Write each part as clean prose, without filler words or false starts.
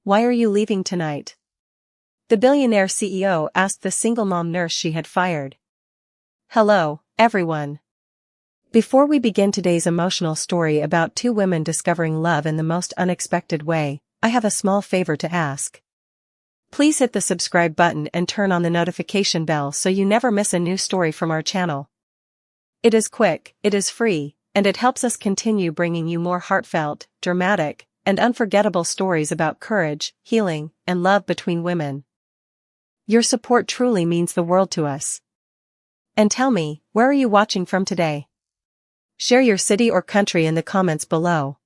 Why are you leaving tonight? The Billionaire CEO asked the single mom nurse she had fired. Hello, everyone. Before we begin today's emotional story about two women discovering love in the most unexpected way, I have a small favor to ask. Please hit the subscribe button and turn on the notification bell so you never miss a new story from our channel. It is quick, it is free, and it helps us continue bringing you more heartfelt, dramatic, and unforgettable stories about courage, healing, and love between women. Your support truly means the world to us. And tell me, where are you watching from today? Share your city or country in the comments below.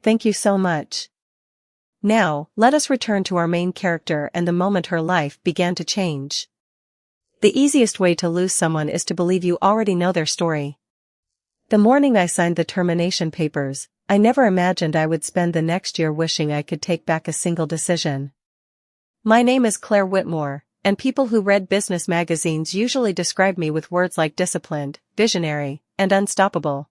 Thank you so much. Now, let us return to our main character and the moment her life began to change. The easiest way to lose someone is to believe you already know their story. The morning I signed the termination papers, I never imagined I would spend the next year wishing I could take back a single decision. My name is Claire Whitmore, and people who read business magazines usually describe me with words like disciplined, visionary, and unstoppable.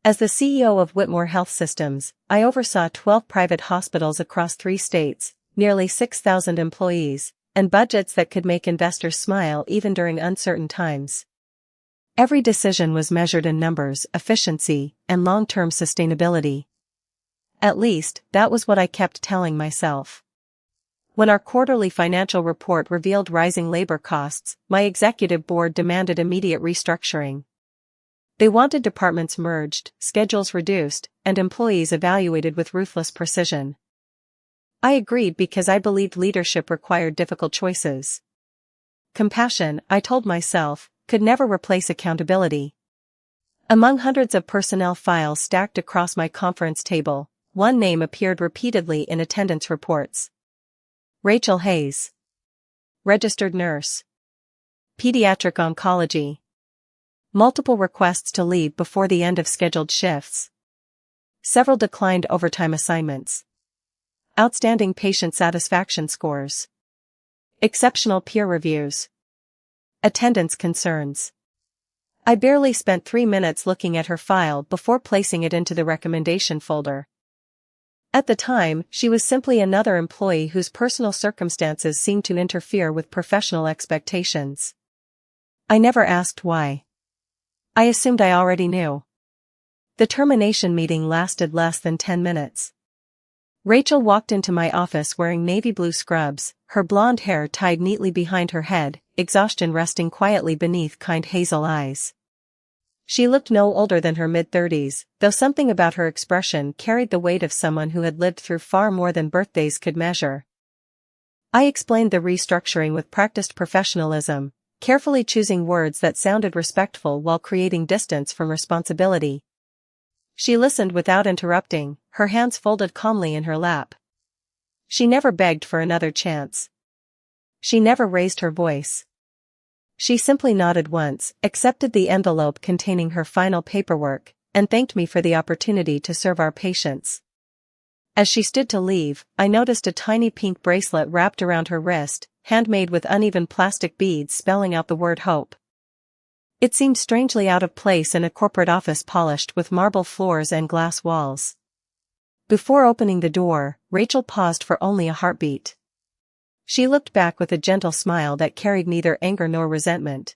As the CEO of Whitmore Health Systems, I oversaw 12 private hospitals across 3 states, nearly 6,000 employees, and budgets that could make investors smile even during uncertain times. Every decision was measured in numbers, efficiency, and long-term sustainability. At least, that was what I kept telling myself. When our quarterly financial report revealed rising labor costs, my executive board demanded immediate restructuring. They wanted departments merged, schedules reduced, and employees evaluated with ruthless precision. I agreed because I believed leadership required difficult choices. Compassion, I told myself, could never replace accountability. Among hundreds of personnel files stacked across my conference table, one name appeared repeatedly in attendance reports. Rachel Hayes. Registered nurse. Pediatric oncology. Multiple requests to leave before the end of scheduled shifts. Several declined overtime assignments. Outstanding patient satisfaction scores. Exceptional peer reviews. Attendance concerns. I barely spent 3 minutes looking at her file before placing it into the recommendation folder. At the time, she was simply another employee whose personal circumstances seemed to interfere with professional expectations. I never asked why. I assumed I already knew. The termination meeting lasted less than 10 minutes. Rachel walked into my office wearing navy blue scrubs, her blonde hair tied neatly behind her head, exhaustion resting quietly beneath kind hazel eyes. She looked no older than her mid-30s, though something about her expression carried the weight of someone who had lived through far more than birthdays could measure. I explained the restructuring with practiced professionalism, carefully choosing words that sounded respectful while creating distance from responsibility. She listened without interrupting, her hands folded calmly in her lap. She never begged for another chance. She never raised her voice. She simply nodded once, accepted the envelope containing her final paperwork, and thanked me for the opportunity to serve our patients. As she stood to leave, I noticed a tiny pink bracelet wrapped around her wrist, handmade with uneven plastic beads spelling out the word hope. It seemed strangely out of place in a corporate office polished with marble floors and glass walls. Before opening the door, Rachel paused for only a heartbeat. She looked back with a gentle smile that carried neither anger nor resentment.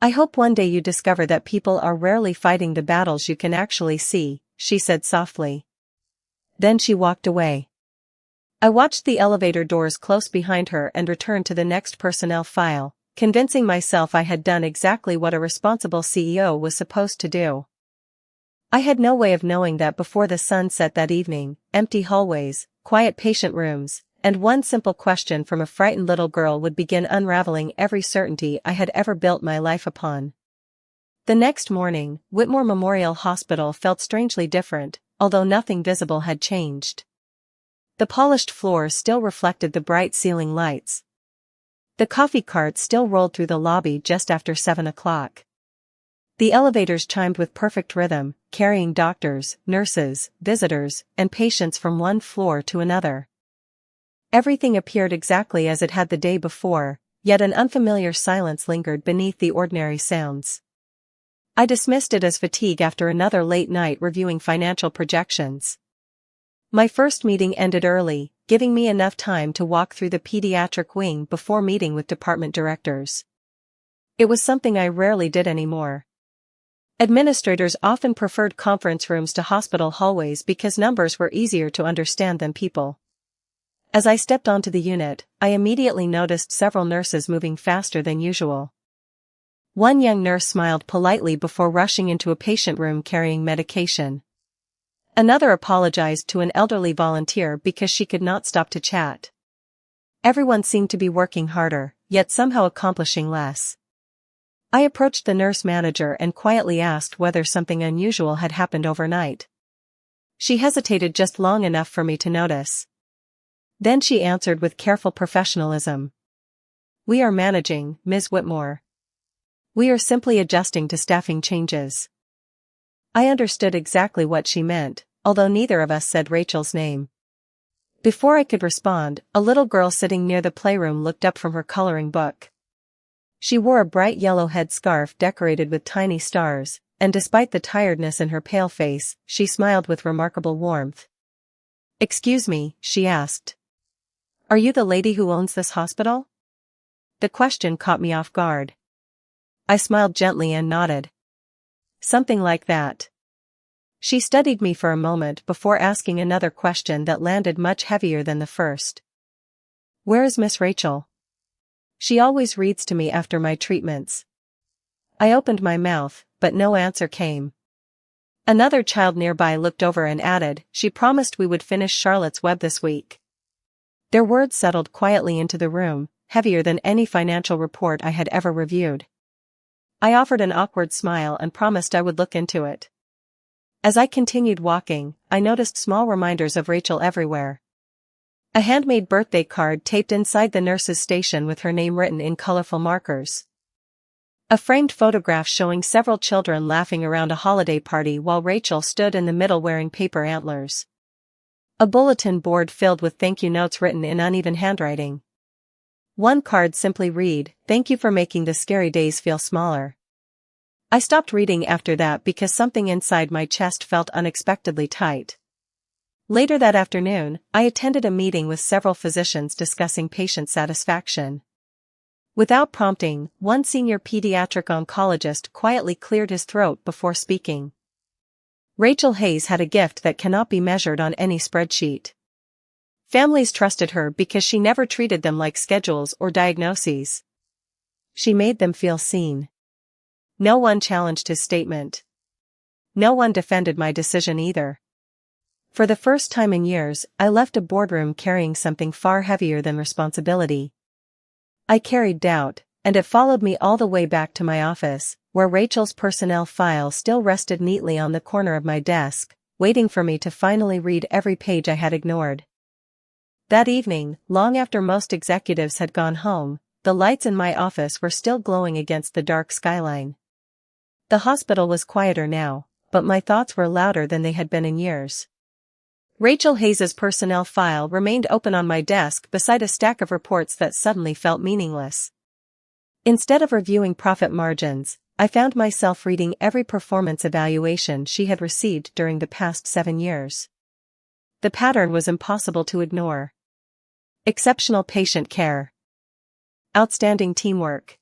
I hope one day you discover that people are rarely fighting the battles you can actually see, she said softly. Then she walked away. I watched the elevator doors close behind her and returned to the next personnel file, convincing myself I had done exactly what a responsible CEO was supposed to do. I had no way of knowing that before the sun set that evening, empty hallways, quiet patient rooms, and one simple question from a frightened little girl would begin unraveling every certainty I had ever built my life upon. The next morning, Whitmore Memorial Hospital felt strangely different, although nothing visible had changed. The polished floors still reflected the bright ceiling lights. The coffee cart still rolled through the lobby just after 7 o'clock. The elevators chimed with perfect rhythm, carrying doctors, nurses, visitors, and patients from one floor to another. Everything appeared exactly as it had the day before, yet an unfamiliar silence lingered beneath the ordinary sounds. I dismissed it as fatigue after another late night reviewing financial projections. My first meeting ended early, giving me enough time to walk through the pediatric wing before meeting with department directors. It was something I rarely did anymore. Administrators often preferred conference rooms to hospital hallways because numbers were easier to understand than people. As I stepped onto the unit, I immediately noticed several nurses moving faster than usual. One young nurse smiled politely before rushing into a patient room carrying medication. Another apologized to an elderly volunteer because she could not stop to chat. Everyone seemed to be working harder, yet somehow accomplishing less. I approached the nurse manager and quietly asked whether something unusual had happened overnight. She hesitated just long enough for me to notice. Then she answered with careful professionalism. "We are managing, Ms. Whitmore. We are simply adjusting to staffing changes." I understood exactly what she meant, although neither of us said Rachel's name. Before I could respond, a little girl sitting near the playroom looked up from her coloring book. She wore a bright yellow headscarf decorated with tiny stars, and despite the tiredness in her pale face, she smiled with remarkable warmth. "Excuse me," she asked. "Are you the lady who owns this hospital?" The question caught me off guard. I smiled gently and nodded. "Something like that." She studied me for a moment before asking another question that landed much heavier than the first. "Where is Miss Rachel? She always reads to me after my treatments." I opened my mouth, but no answer came. Another child nearby looked over and added, "She promised we would finish Charlotte's Web this week." Their words settled quietly into the room, heavier than any financial report I had ever reviewed. I offered an awkward smile and promised I would look into it. As I continued walking, I noticed small reminders of Rachel everywhere. A handmade birthday card taped inside the nurse's station with her name written in colorful markers. A framed photograph showing several children laughing around a holiday party while Rachel stood in the middle wearing paper antlers. A bulletin board filled with thank you notes written in uneven handwriting. One card simply read, "Thank you for making the scary days feel smaller." I stopped reading after that because something inside my chest felt unexpectedly tight. Later that afternoon, I attended a meeting with several physicians discussing patient satisfaction. Without prompting, one senior pediatric oncologist quietly cleared his throat before speaking. "Rachel Hayes had a gift that cannot be measured on any spreadsheet. Families trusted her because she never treated them like schedules or diagnoses. She made them feel seen." No one challenged his statement. No one defended my decision either. For the first time in years, I left a boardroom carrying something far heavier than responsibility. I carried doubt, and it followed me all the way back to my office, where Rachel's personnel file still rested neatly on the corner of my desk, waiting for me to finally read every page I had ignored. That evening, long after most executives had gone home, the lights in my office were still glowing against the dark skyline. The hospital was quieter now, but my thoughts were louder than they had been in years. Rachel Hayes's personnel file remained open on my desk beside a stack of reports that suddenly felt meaningless. Instead of reviewing profit margins, I found myself reading every performance evaluation she had received during the past 7 years. The pattern was impossible to ignore. Exceptional patient care. Outstanding teamwork.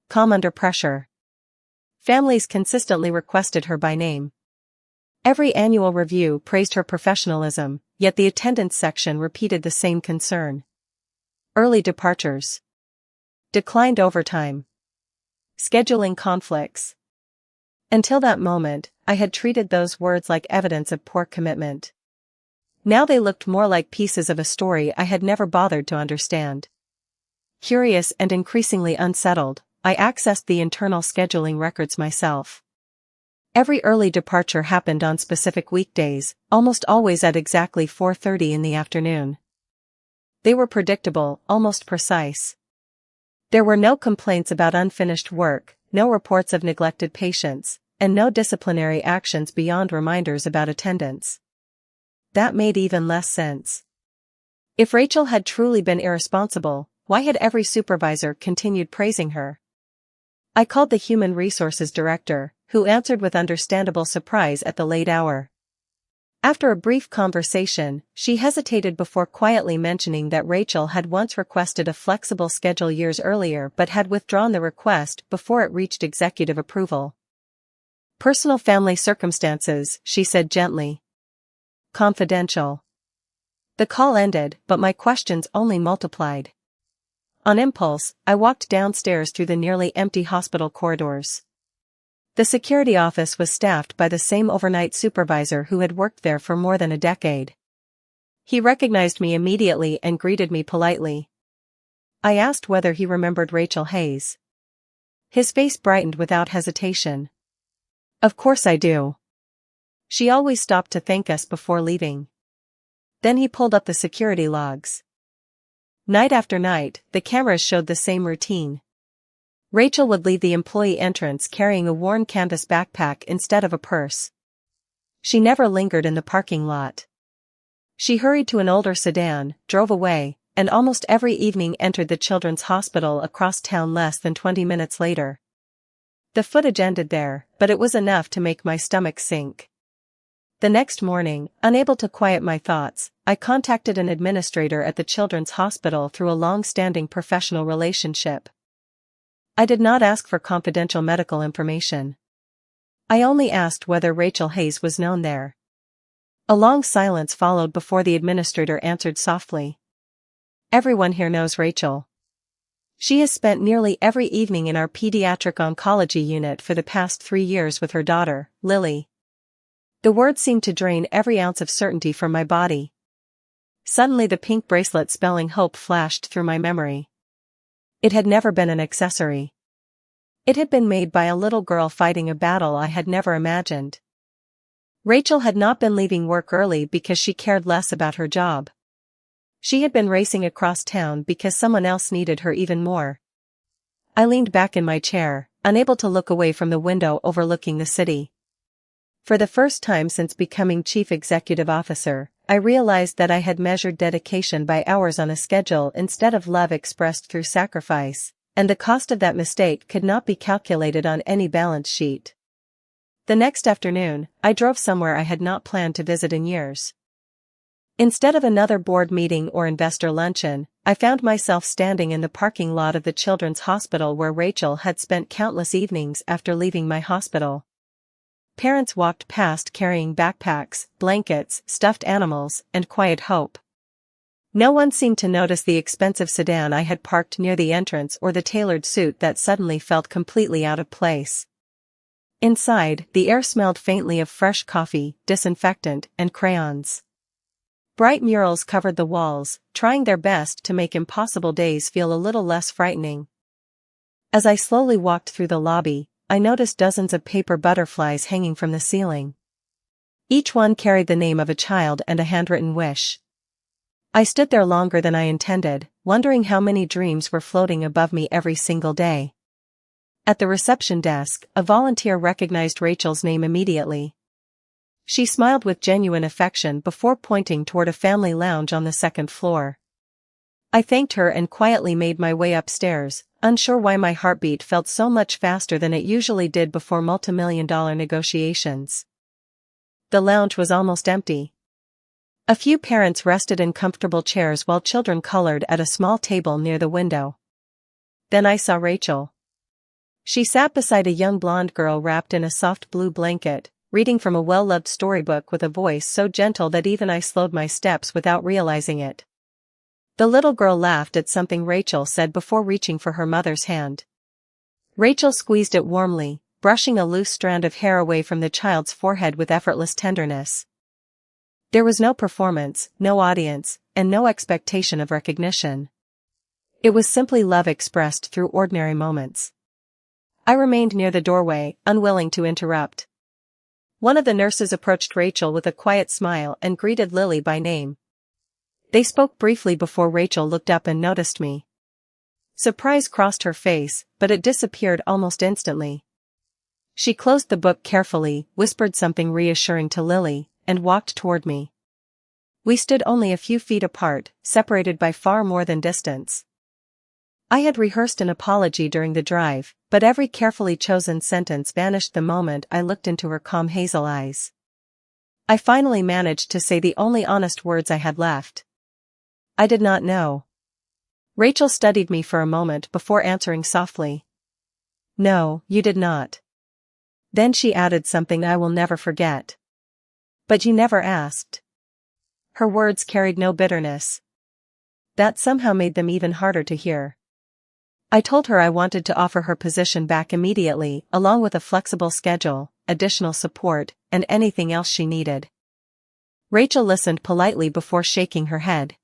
Calm under pressure. Families consistently requested her by name. Every annual review praised her professionalism, yet the attendance section repeated the same concern. Early departures. Declined overtime. Scheduling conflicts. Until that moment, I had treated those words like evidence of poor commitment. Now they looked more like pieces of a story I had never bothered to understand. Curious and increasingly unsettled, I accessed the internal scheduling records myself. Every early departure happened on specific weekdays, almost always at exactly 4:30 in the afternoon. They were predictable, almost precise. There were no complaints about unfinished work, no reports of neglected patients, and no disciplinary actions beyond reminders about attendance. That made even less sense. If Rachel had truly been irresponsible, why had every supervisor continued praising her? I called the Human Resources Director, who answered with understandable surprise at the late hour. After a brief conversation, she hesitated before quietly mentioning that Rachel had once requested a flexible schedule years earlier but had withdrawn the request before it reached executive approval. Personal family circumstances, she said gently. Confidential. The call ended, but my questions only multiplied. On impulse, I walked downstairs through the nearly empty hospital corridors. The security office was staffed by the same overnight supervisor who had worked there for more than a decade. He recognized me immediately and greeted me politely. I asked whether he remembered Rachel Hayes. His face brightened without hesitation. Of course I do. She always stopped to thank us before leaving. Then he pulled up the security logs. Night after night, the cameras showed the same routine. Rachel would leave the employee entrance carrying a worn canvas backpack instead of a purse. She never lingered in the parking lot. She hurried to an older sedan, drove away, and almost every evening entered the children's hospital across town less than 20 minutes later. The footage ended there, but it was enough to make my stomach sink. The next morning, unable to quiet my thoughts, I contacted an administrator at the children's hospital through a long-standing professional relationship. I did not ask for confidential medical information. I only asked whether Rachel Hayes was known there. A long silence followed before the administrator answered softly. Everyone here knows Rachel. She has spent nearly every evening in our pediatric oncology unit for the past 3 years with her daughter, Lily. The words seemed to drain every ounce of certainty from my body. Suddenly the pink bracelet spelling hope flashed through my memory. It had never been an accessory. It had been made by a little girl fighting a battle I had never imagined. Rachel had not been leaving work early because she cared less about her job. She had been racing across town because someone else needed her even more. I leaned back in my chair, unable to look away from the window overlooking the city. For the first time since becoming chief executive officer, I realized that I had measured dedication by hours on a schedule instead of love expressed through sacrifice, and the cost of that mistake could not be calculated on any balance sheet. The next afternoon, I drove somewhere I had not planned to visit in years. Instead of another board meeting or investor luncheon, I found myself standing in the parking lot of the children's hospital where Rachel had spent countless evenings after leaving my hospital. Parents walked past carrying backpacks, blankets, stuffed animals, and quiet hope. No one seemed to notice the expensive sedan I had parked near the entrance or the tailored suit that suddenly felt completely out of place. Inside, the air smelled faintly of fresh coffee, disinfectant, and crayons. Bright murals covered the walls, trying their best to make impossible days feel a little less frightening. As I slowly walked through the lobby, I noticed dozens of paper butterflies hanging from the ceiling. Each one carried the name of a child and a handwritten wish. I stood there longer than I intended, wondering how many dreams were floating above me every single day. At the reception desk, a volunteer recognized Rachel's name immediately. She smiled with genuine affection before pointing toward a family lounge on the second floor. I thanked her and quietly made my way upstairs, unsure why my heartbeat felt so much faster than it usually did before multimillion-dollar negotiations. The lounge was almost empty. A few parents rested in comfortable chairs while children colored at a small table near the window. Then I saw Rachel. She sat beside a young blonde girl wrapped in a soft blue blanket, reading from a well-loved storybook with a voice so gentle that even I slowed my steps without realizing it. The little girl laughed at something Rachel said before reaching for her mother's hand. Rachel squeezed it warmly, brushing a loose strand of hair away from the child's forehead with effortless tenderness. There was no performance, no audience, and no expectation of recognition. It was simply love expressed through ordinary moments. I remained near the doorway, unwilling to interrupt. One of the nurses approached Rachel with a quiet smile and greeted Lily by name. They spoke briefly before Rachel looked up and noticed me. Surprise crossed her face, but it disappeared almost instantly. She closed the book carefully, whispered something reassuring to Lily, and walked toward me. We stood only a few feet apart, separated by far more than distance. I had rehearsed an apology during the drive, but every carefully chosen sentence vanished the moment I looked into her calm hazel eyes. I finally managed to say the only honest words I had left. I did not know. Rachel studied me for a moment before answering softly. No, you did not. Then she added something I will never forget. But you never asked. Her words carried no bitterness. That somehow made them even harder to hear. I told her I wanted to offer her position back immediately, along with a flexible schedule, additional support, and anything else she needed. Rachel listened politely before shaking her head.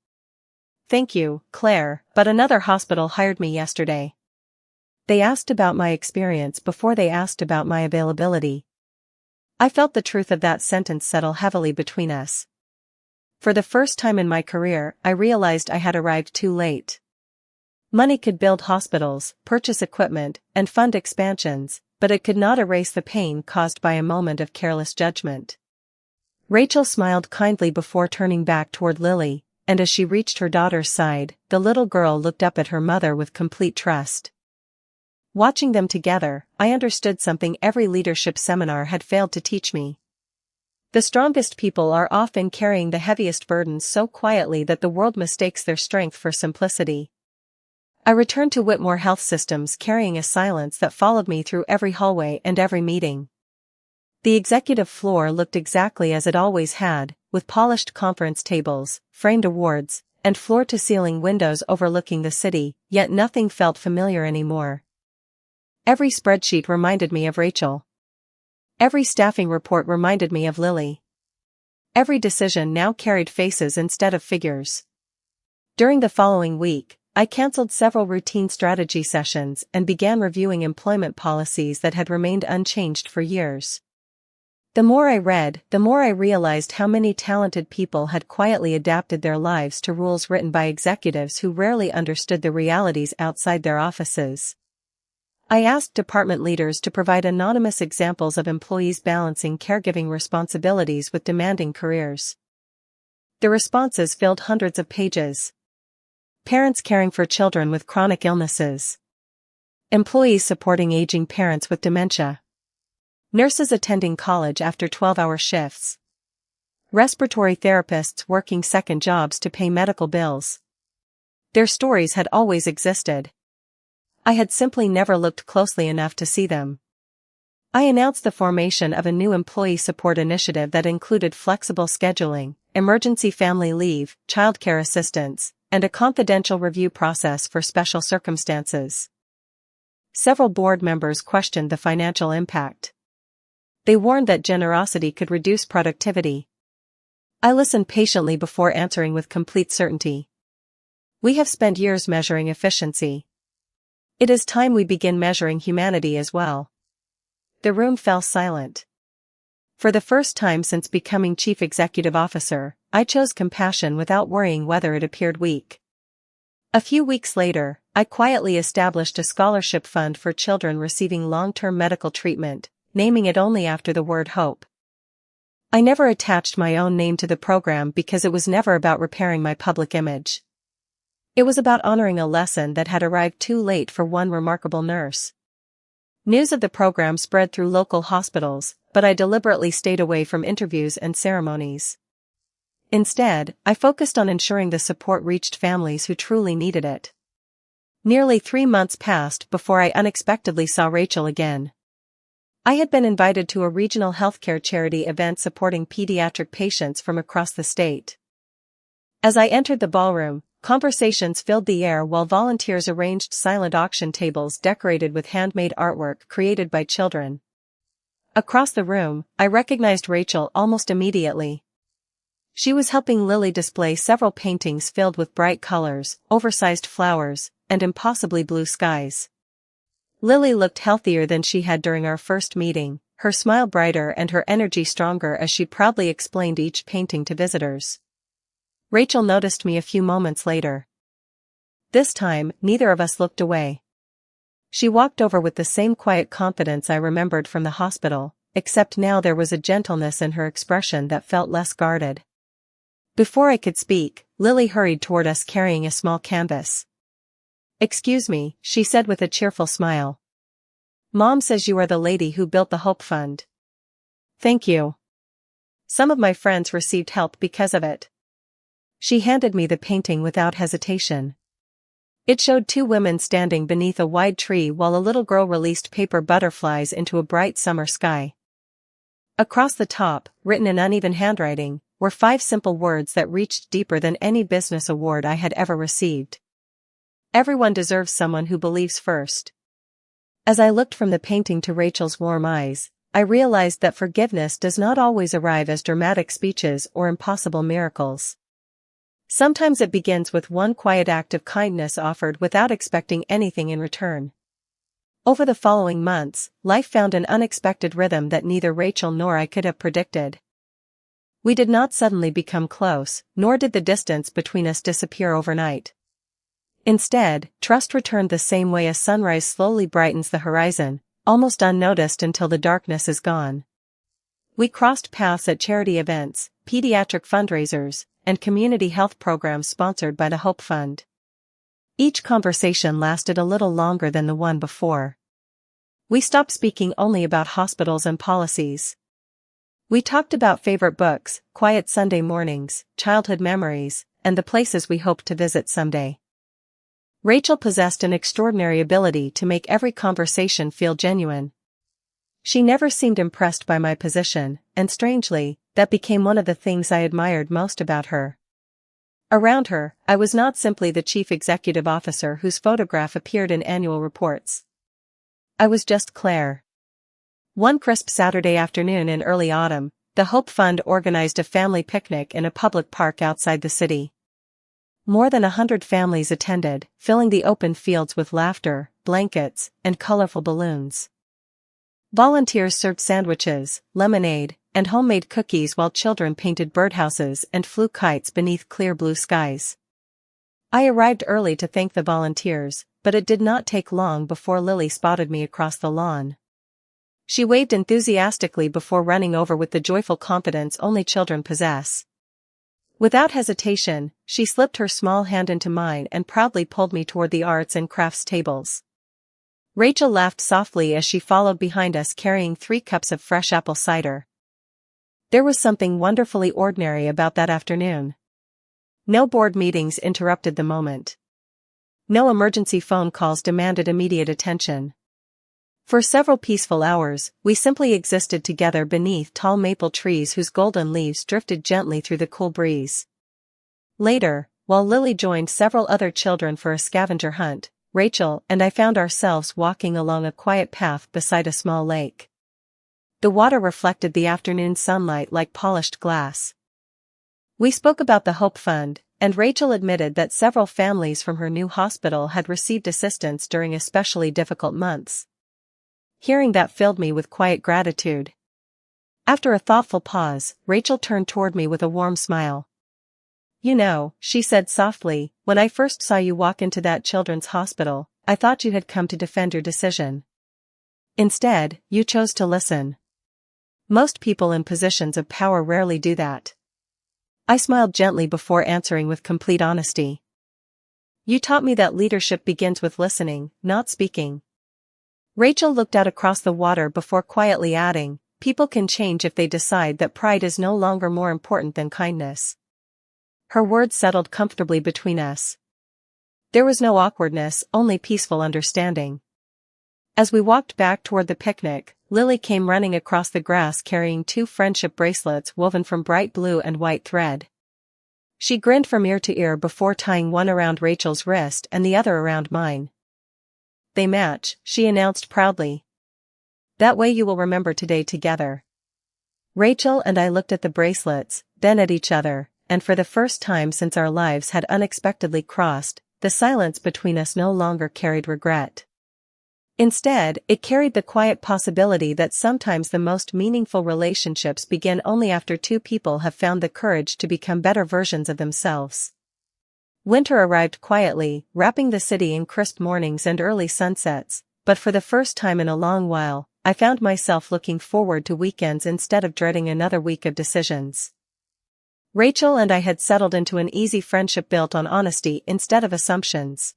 Thank you, Claire, but another hospital hired me yesterday. They asked about my experience before they asked about my availability. I felt the truth of that sentence settle heavily between us. For the first time in my career, I realized I had arrived too late. Money could build hospitals, purchase equipment, and fund expansions, but it could not erase the pain caused by a moment of careless judgment. Rachel smiled kindly before turning back toward Lily, and as she reached her daughter's side, the little girl looked up at her mother with complete trust. Watching them together, I understood something every leadership seminar had failed to teach me. The strongest people are often carrying the heaviest burdens so quietly that the world mistakes their strength for simplicity. I returned to Whitmore Health Systems carrying a silence that followed me through every hallway and every meeting. The executive floor looked exactly as it always had, with polished conference tables, framed awards, and floor-to-ceiling windows overlooking the city, yet nothing felt familiar anymore. Every spreadsheet reminded me of Rachel. Every staffing report reminded me of Lily. Every decision now carried faces instead of figures. During the following week, I canceled several routine strategy sessions and began reviewing employment policies that had remained unchanged for years. The more I read, the more I realized how many talented people had quietly adapted their lives to rules written by executives who rarely understood the realities outside their offices. I asked department leaders to provide anonymous examples of employees balancing caregiving responsibilities with demanding careers. The responses filled hundreds of pages. Parents caring for children with chronic illnesses. Employees supporting aging parents with dementia. Nurses attending college after 12-hour shifts. Respiratory therapists working second jobs to pay medical bills. Their stories had always existed. I had simply never looked closely enough to see them. I announced the formation of a new employee support initiative that included flexible scheduling, emergency family leave, childcare assistance, and a confidential review process for special circumstances. Several board members questioned the financial impact. They warned that generosity could reduce productivity. I listened patiently before answering with complete certainty. We have spent years measuring efficiency. It is time we begin measuring humanity as well. The room fell silent. For the first time since becoming Chief Executive Officer, I chose compassion without worrying whether it appeared weak. A few weeks later, I quietly established a scholarship fund for children receiving long-term medical treatment, naming it only after the word hope. I never attached my own name to the program because it was never about repairing my public image. It was about honoring a lesson that had arrived too late for one remarkable nurse. News of the program spread through local hospitals, but I deliberately stayed away from interviews and ceremonies. Instead, I focused on ensuring the support reached families who truly needed it. Nearly 3 months passed before I unexpectedly saw Rachel again. I had been invited to a regional healthcare charity event supporting pediatric patients from across the state. As I entered the ballroom, conversations filled the air while volunteers arranged silent auction tables decorated with handmade artwork created by children. Across the room, I recognized Rachel almost immediately. She was helping Lily display several paintings filled with bright colors, oversized flowers, and impossibly blue skies. Lily looked healthier than she had during our first meeting, her smile brighter and her energy stronger as she proudly explained each painting to visitors. Rachel noticed me a few moments later. This time, neither of us looked away. She walked over with the same quiet confidence I remembered from the hospital, except now there was a gentleness in her expression that felt less guarded. Before I could speak, Lily hurried toward us carrying a small canvas. "Excuse me," she said with a cheerful smile. "Mom says you are the lady who built the Hope Fund." "Thank you." Some of my friends received help because of it. She handed me the painting without hesitation. It showed two women standing beneath a wide tree while a little girl released paper butterflies into a bright summer sky. Across the top, written in uneven handwriting, were 5 simple words that reached deeper than any business award I had ever received. Everyone deserves someone who believes first. As I looked from the painting to Rachel's warm eyes, I realized that forgiveness does not always arrive as dramatic speeches or impossible miracles. Sometimes it begins with one quiet act of kindness offered without expecting anything in return. Over the following months, life found an unexpected rhythm that neither Rachel nor I could have predicted. We did not suddenly become close, nor did the distance between us disappear overnight. Instead, trust returned the same way a sunrise slowly brightens the horizon, almost unnoticed until the darkness is gone. We crossed paths at charity events, pediatric fundraisers, and community health programs sponsored by the Hope Fund. Each conversation lasted a little longer than the one before. We stopped speaking only about hospitals and policies. We talked about favorite books, quiet Sunday mornings, childhood memories, and the places we hoped to visit someday. Rachel possessed an extraordinary ability to make every conversation feel genuine. She never seemed impressed by my position, and strangely, that became one of the things I admired most about her. Around her, I was not simply the chief executive officer whose photograph appeared in annual reports. I was just Claire. One crisp Saturday afternoon in early autumn, the Hope Fund organized a family picnic in a public park outside the city. More than 100 families attended, filling the open fields with laughter, blankets, and colorful balloons. Volunteers served sandwiches, lemonade, and homemade cookies while children painted birdhouses and flew kites beneath clear blue skies. I arrived early to thank the volunteers, but it did not take long before Lily spotted me across the lawn. She waved enthusiastically before running over with the joyful confidence only children possess. Without hesitation, she slipped her small hand into mine and proudly pulled me toward the arts and crafts tables. Rachel laughed softly as she followed behind us carrying 3 cups of fresh apple cider. There was something wonderfully ordinary about that afternoon. No board meetings interrupted the moment. No emergency phone calls demanded immediate attention. For several peaceful hours, we simply existed together beneath tall maple trees whose golden leaves drifted gently through the cool breeze. Later, while Lily joined several other children for a scavenger hunt, Rachel and I found ourselves walking along a quiet path beside a small lake. The water reflected the afternoon sunlight like polished glass. We spoke about the Hope Fund, and Rachel admitted that several families from her new hospital had received assistance during especially difficult months. Hearing that filled me with quiet gratitude. After a thoughtful pause, Rachel turned toward me with a warm smile. "You know," she said softly, "when I first saw you walk into that children's hospital, I thought you had come to defend your decision. Instead, you chose to listen. Most people in positions of power rarely do that." I smiled gently before answering with complete honesty. "You taught me that leadership begins with listening, not speaking." Rachel looked out across the water before quietly adding, "People can change if they decide that pride is no longer more important than kindness." Her words settled comfortably between us. There was no awkwardness, only peaceful understanding. As we walked back toward the picnic, Lily came running across the grass carrying 2 friendship bracelets woven from bright blue and white thread. She grinned from ear to ear before tying one around Rachel's wrist and the other around mine. "They match," she announced proudly. "That way you will remember today together." Rachel and I looked at the bracelets, then at each other, and for the first time since our lives had unexpectedly crossed, the silence between us no longer carried regret. Instead, it carried the quiet possibility that sometimes the most meaningful relationships begin only after 2 people have found the courage to become better versions of themselves. Winter arrived quietly, wrapping the city in crisp mornings and early sunsets, but for the first time in a long while, I found myself looking forward to weekends instead of dreading another week of decisions. Rachel and I had settled into an easy friendship built on honesty instead of assumptions.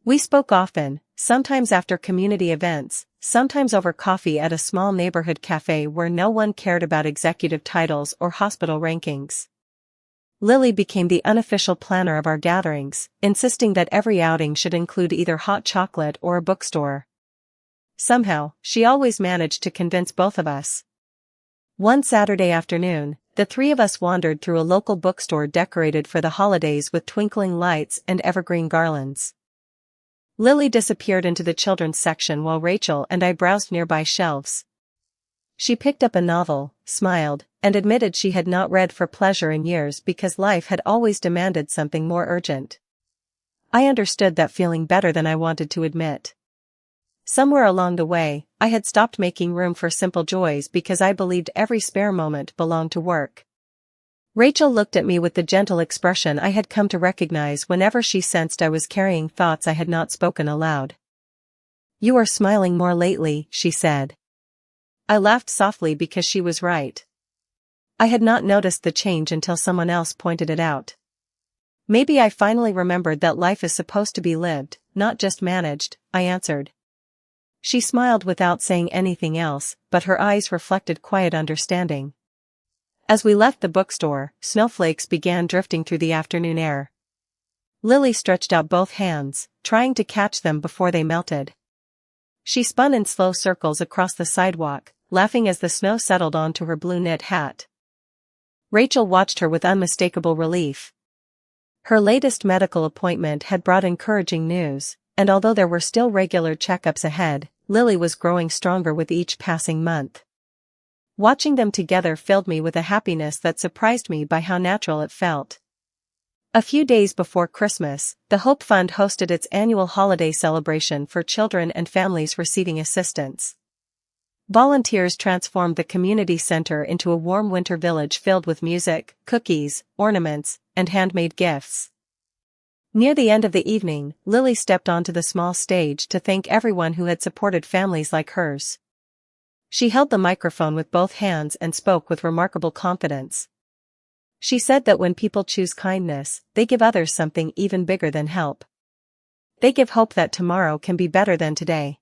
We spoke often, sometimes after community events, sometimes over coffee at a small neighborhood cafe where no one cared about executive titles or hospital rankings. Lily became the unofficial planner of our gatherings, insisting that every outing should include either hot chocolate or a bookstore. Somehow, she always managed to convince both of us. One Saturday afternoon, the three of us wandered through a local bookstore decorated for the holidays with twinkling lights and evergreen garlands. Lily disappeared into the children's section while Rachel and I browsed nearby shelves. She picked up a novel, smiled, and admitted she had not read for pleasure in years because life had always demanded something more urgent. I understood that feeling better than I wanted to admit. Somewhere along the way, I had stopped making room for simple joys because I believed every spare moment belonged to work. Rachel looked at me with the gentle expression I had come to recognize whenever she sensed I was carrying thoughts I had not spoken aloud. "You are smiling more lately," she said. I laughed softly because she was right. I had not noticed the change until someone else pointed it out. "Maybe I finally remembered that life is supposed to be lived, not just managed," I answered. She smiled without saying anything else, but her eyes reflected quiet understanding. As we left the bookstore, snowflakes began drifting through the afternoon air. Lily stretched out both hands, trying to catch them before they melted. She spun in slow circles across the sidewalk, laughing as the snow settled onto her blue knit hat. Rachel watched her with unmistakable relief. Her latest medical appointment had brought encouraging news, and although there were still regular checkups ahead, Lily was growing stronger with each passing month. Watching them together filled me with a happiness that surprised me by how natural it felt. A few days before Christmas, the Hope Fund hosted its annual holiday celebration for children and families receiving assistance. Volunteers transformed the community center into a warm winter village filled with music, cookies, ornaments, and handmade gifts. Near the end of the evening, Lily stepped onto the small stage to thank everyone who had supported families like hers. She held the microphone with both hands and spoke with remarkable confidence. She said that when people choose kindness, they give others something even bigger than help. They give hope that tomorrow can be better than today.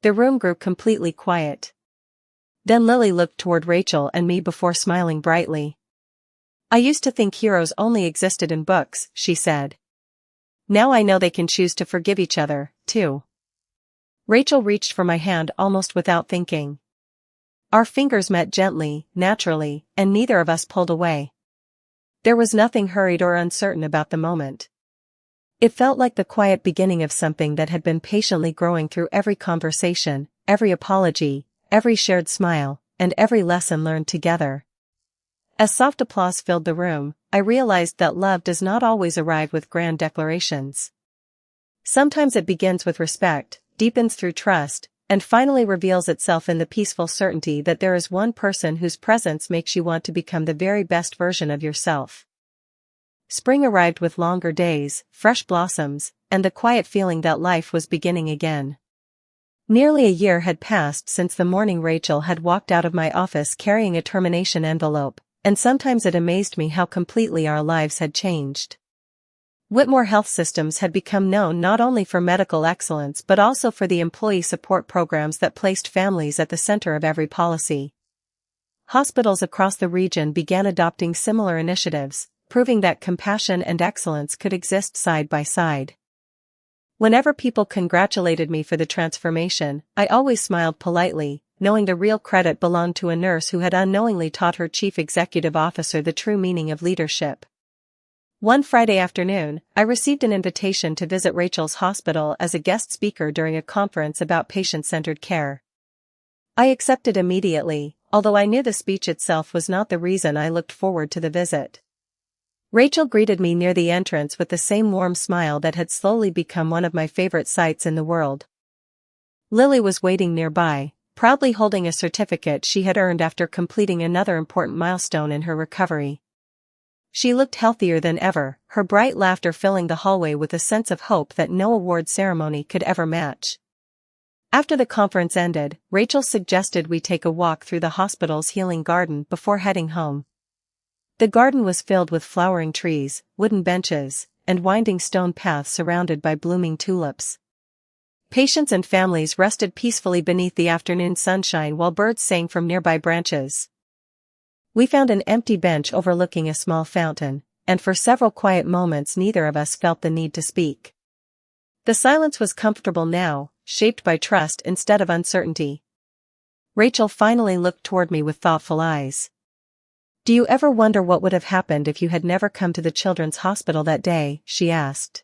The room grew completely quiet. Then Lily looked toward Rachel and me before smiling brightly. "I used to think heroes only existed in books," she said. "Now I know they can choose to forgive each other, too." Rachel reached for my hand almost without thinking. Our fingers met gently, naturally, and neither of us pulled away. There was nothing hurried or uncertain about the moment. It felt like the quiet beginning of something that had been patiently growing through every conversation, every apology, every shared smile, and every lesson learned together. As soft applause filled the room, I realized that love does not always arrive with grand declarations. Sometimes it begins with respect, deepens through trust, and finally reveals itself in the peaceful certainty that there is one person whose presence makes you want to become the very best version of yourself. Spring arrived with longer days, fresh blossoms, and the quiet feeling that life was beginning again. Nearly a year had passed since the morning Rachel had walked out of my office carrying a termination envelope, and sometimes it amazed me how completely our lives had changed. Whitmore Health Systems had become known not only for medical excellence but also for the employee support programs that placed families at the center of every policy. Hospitals across the region began adopting similar initiatives, proving that compassion and excellence could exist side by side. Whenever people congratulated me for the transformation, I always smiled politely, knowing the real credit belonged to a nurse who had unknowingly taught her chief executive officer the true meaning of leadership. One Friday afternoon, I received an invitation to visit Rachel's hospital as a guest speaker during a conference about patient-centered care. I accepted immediately, although I knew the speech itself was not the reason I looked forward to the visit. Rachel greeted me near the entrance with the same warm smile that had slowly become one of my favorite sights in the world. Lily was waiting nearby, proudly holding a certificate she had earned after completing another important milestone in her recovery. She looked healthier than ever, her bright laughter filling the hallway with a sense of hope that no award ceremony could ever match. After the conference ended, Rachel suggested we take a walk through the hospital's healing garden before heading home. The garden was filled with flowering trees, wooden benches, and winding stone paths surrounded by blooming tulips. Patients and families rested peacefully beneath the afternoon sunshine while birds sang from nearby branches. We found an empty bench overlooking a small fountain, and for several quiet moments neither of us felt the need to speak. The silence was comfortable now, shaped by trust instead of uncertainty. Rachel finally looked toward me with thoughtful eyes. "Do you ever wonder what would have happened if you had never come to the children's hospital that day?" she asked.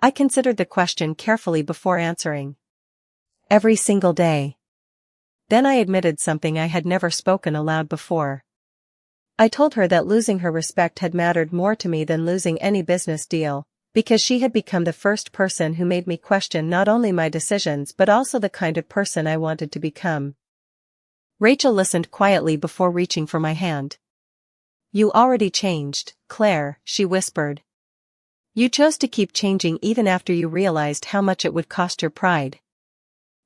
I considered the question carefully before answering. Every single day. Then I admitted something I had never spoken aloud before. I told her that losing her respect had mattered more to me than losing any business deal, because she had become the first person who made me question not only my decisions but also the kind of person I wanted to become. Rachel listened quietly before reaching for my hand. "You already changed, Claire," she whispered. "You chose to keep changing even after you realized how much it would cost your pride.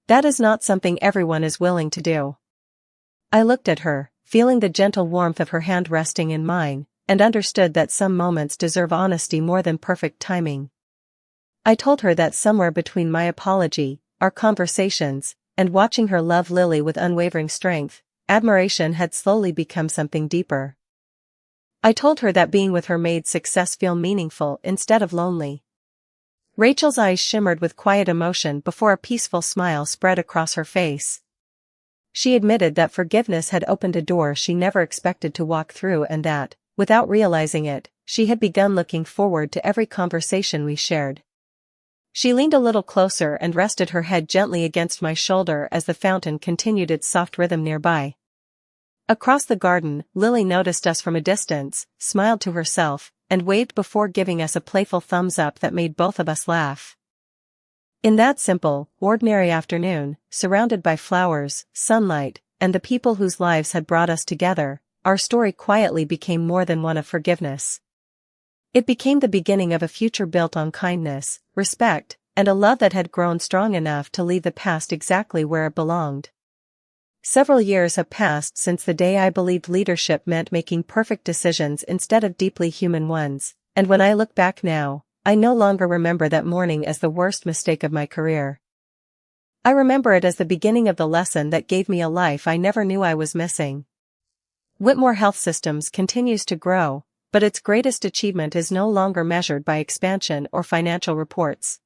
That is not something everyone is willing to do." I looked at her, feeling the gentle warmth of her hand resting in mine, and understood that some moments deserve honesty more than perfect timing. I told her that somewhere between my apology, our conversations, and watching her love Lily with unwavering strength, admiration had slowly become something deeper. I told her that being with her made success feel meaningful instead of lonely. Rachel's eyes shimmered with quiet emotion before a peaceful smile spread across her face. She admitted that forgiveness had opened a door she never expected to walk through and that, without realizing it, she had begun looking forward to every conversation we shared. She leaned a little closer and rested her head gently against my shoulder as the fountain continued its soft rhythm nearby. Across the garden, Lily noticed us from a distance, smiled to herself, and waved before giving us a playful thumbs up that made both of us laugh. In that simple, ordinary afternoon, surrounded by flowers, sunlight, and the people whose lives had brought us together, our story quietly became more than one of forgiveness. It became the beginning of a future built on kindness, respect, and a love that had grown strong enough to leave the past exactly where it belonged. Several years have passed since the day I believed leadership meant making perfect decisions instead of deeply human ones, and when I look back now, I no longer remember that morning as the worst mistake of my career. I remember it as the beginning of the lesson that gave me a life I never knew I was missing. Whitmore Health Systems continues to grow, but its greatest achievement is no longer measured by expansion or financial reports.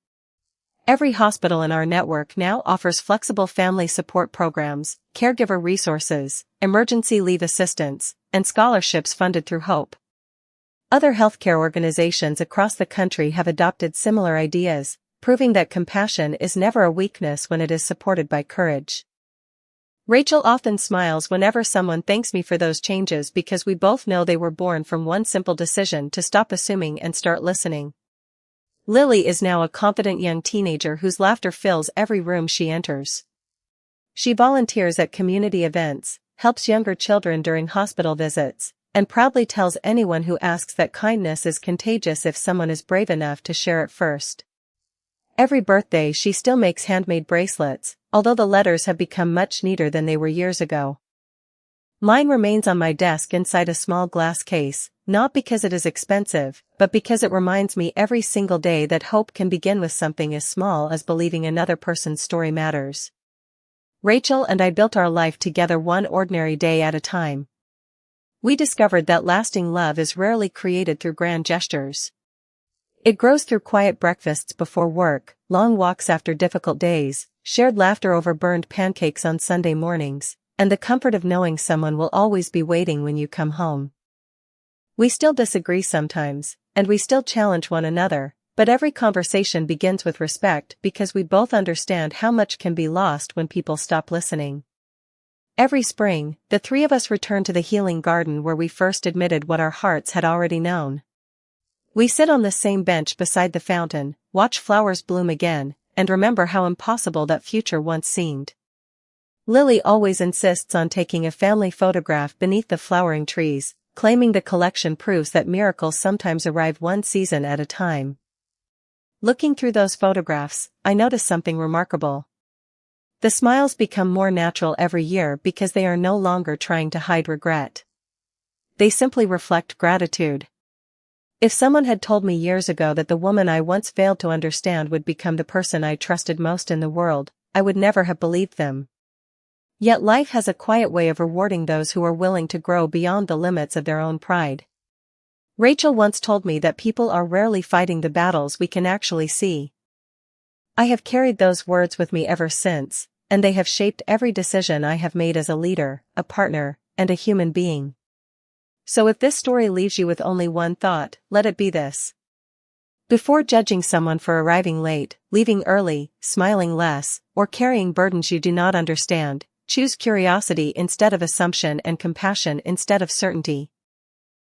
Every hospital in our network now offers flexible family support programs, caregiver resources, emergency leave assistance, and scholarships funded through Hope. Other healthcare organizations across the country have adopted similar ideas, proving that compassion is never a weakness when it is supported by courage. Rachel often smiles whenever someone thanks me for those changes because we both know they were born from one simple decision to stop assuming and start listening. Lily is now a confident young teenager whose laughter fills every room she enters. She volunteers at community events, helps younger children during hospital visits, and proudly tells anyone who asks that kindness is contagious if someone is brave enough to share it first. Every birthday she still makes handmade bracelets, although the letters have become much neater than they were years ago. Mine remains on my desk inside a small glass case, not because it is expensive, but because it reminds me every single day that hope can begin with something as small as believing another person's story matters. Rachel and I built our life together one ordinary day at a time. We discovered that lasting love is rarely created through grand gestures. It grows through quiet breakfasts before work, long walks after difficult days, shared laughter over burned pancakes on Sunday mornings, and the comfort of knowing someone will always be waiting when you come home. We still disagree sometimes, and we still challenge one another, but every conversation begins with respect because we both understand how much can be lost when people stop listening. Every spring, the three of us return to the healing garden where we first admitted what our hearts had already known. We sit on the same bench beside the fountain, watch flowers bloom again, and remember how impossible that future once seemed. Lily always insists on taking a family photograph beneath the flowering trees, claiming the collection proves that miracles sometimes arrive one season at a time. Looking through those photographs, I notice something remarkable. The smiles become more natural every year because they are no longer trying to hide regret. They simply reflect gratitude. If someone had told me years ago that the woman I once failed to understand would become the person I trusted most in the world, I would never have believed them. Yet life has a quiet way of rewarding those who are willing to grow beyond the limits of their own pride. Rachel once told me that people are rarely fighting the battles we can actually see. I have carried those words with me ever since, and they have shaped every decision I have made as a leader, a partner, and a human being. So if this story leaves you with only one thought, let it be this. Before judging someone for arriving late, leaving early, smiling less, or carrying burdens you do not understand, choose curiosity instead of assumption and compassion instead of certainty.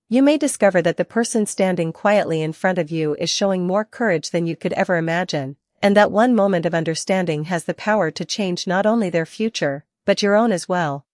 You may discover that the person standing quietly in front of you is showing more courage than you could ever imagine, and that one moment of understanding has the power to change not only their future, but your own as well.